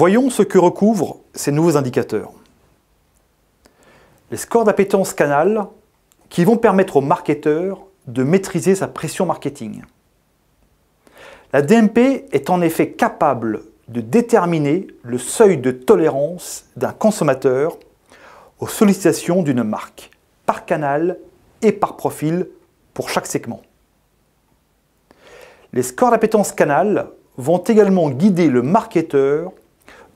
Voyons ce que recouvrent ces nouveaux indicateurs. Les scores d'appétence canal qui vont permettre au marketeur de maîtriser sa pression marketing. La DMP est en effet capable de déterminer le seuil de tolérance d'un consommateur aux sollicitations d'une marque, par canal et par profil pour chaque segment. Les scores d'appétence canal vont également guider le marketeur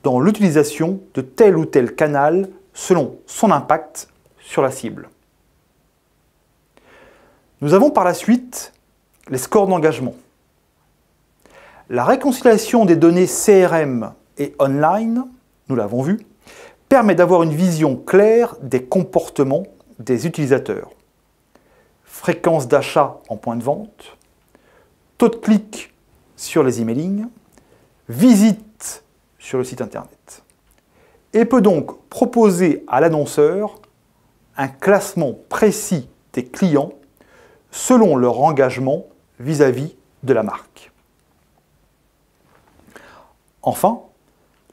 dans l'utilisation de tel ou tel canal selon son impact sur la cible. Nous avons par la suite les scores d'engagement. La réconciliation des données CRM et online, nous l'avons vu, permet d'avoir une vision claire des comportements des utilisateurs. Fréquence d'achat en point de vente, taux de clic sur les emailing, visite sur le site internet. Et peut donc proposer à l'annonceur un classement précis des clients selon leur engagement vis-à-vis de la marque. Enfin,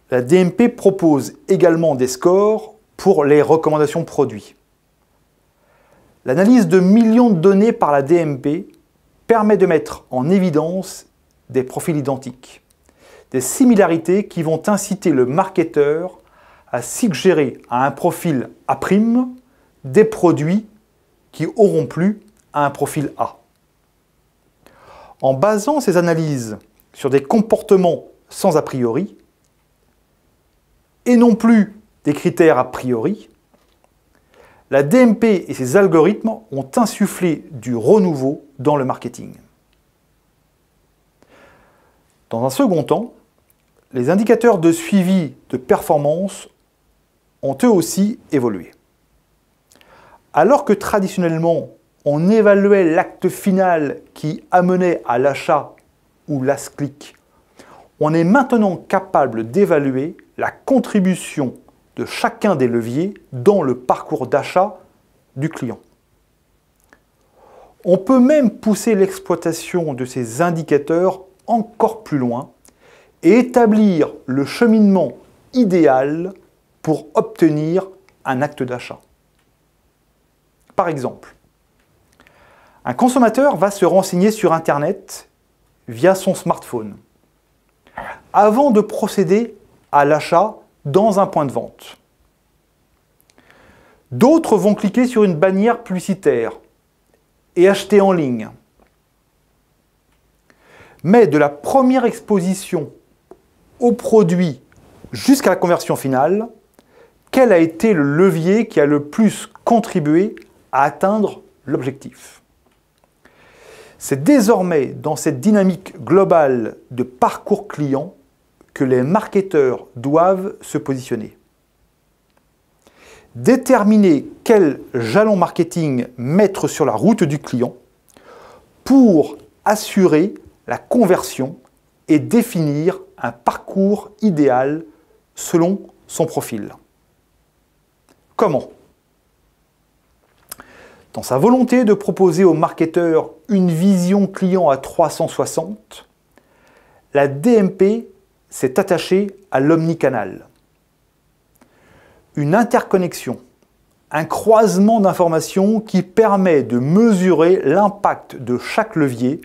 la DMP propose également des scores pour les recommandations produits. L'analyse de millions de données par la DMP permet de mettre en évidence des profils identiques, des similarités qui vont inciter le marketeur à suggérer à un profil A' des produits qui auront plu à un profil A. En basant ces analyses sur des comportements sans a priori, et non plus des critères a priori, la DMP et ses algorithmes ont insufflé du renouveau dans le marketing. Dans un second temps, les indicateurs de suivi de performance ont eux aussi évolué. Alors que traditionnellement, on évaluait l'acte final qui amenait à l'achat ou last click, on est maintenant capable d'évaluer la contribution de chacun des leviers dans le parcours d'achat du client. On peut même pousser l'exploitation de ces indicateurs encore plus loin et établir le cheminement idéal pour obtenir un acte d'achat. Par exemple, un consommateur va se renseigner sur Internet via son smartphone avant de procéder à l'achat dans un point de vente. D'autres vont cliquer sur une bannière publicitaire et acheter en ligne. Mais de la première exposition au produit jusqu'à la conversion finale, quel a été le levier qui a le plus contribué à atteindre l'objectif? C'est désormais dans cette dynamique globale de parcours client que les marketeurs doivent se positionner. Déterminer quel jalon marketing mettre sur la route du client pour assurer la conversion et définir un parcours idéal selon son profil. Comment? Dans sa volonté de proposer aux marketeurs une vision client à 360, la DMP s'est attachée à l'omnicanal. Une interconnexion, un croisement d'informations qui permet de mesurer l'impact de chaque levier,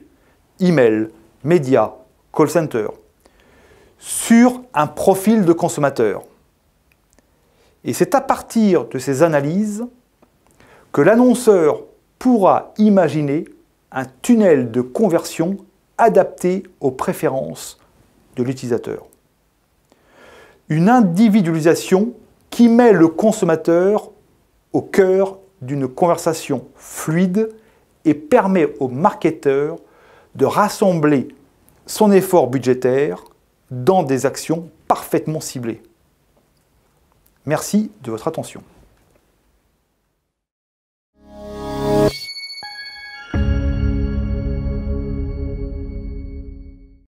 email, médias, call center, sur un profil de consommateur. Et c'est à partir de ces analyses que l'annonceur pourra imaginer un tunnel de conversion adapté aux préférences de l'utilisateur. Une individualisation qui met le consommateur au cœur d'une conversation fluide et permet au marketeur de rassembler son effort budgétaire dans des actions parfaitement ciblées. Merci de votre attention.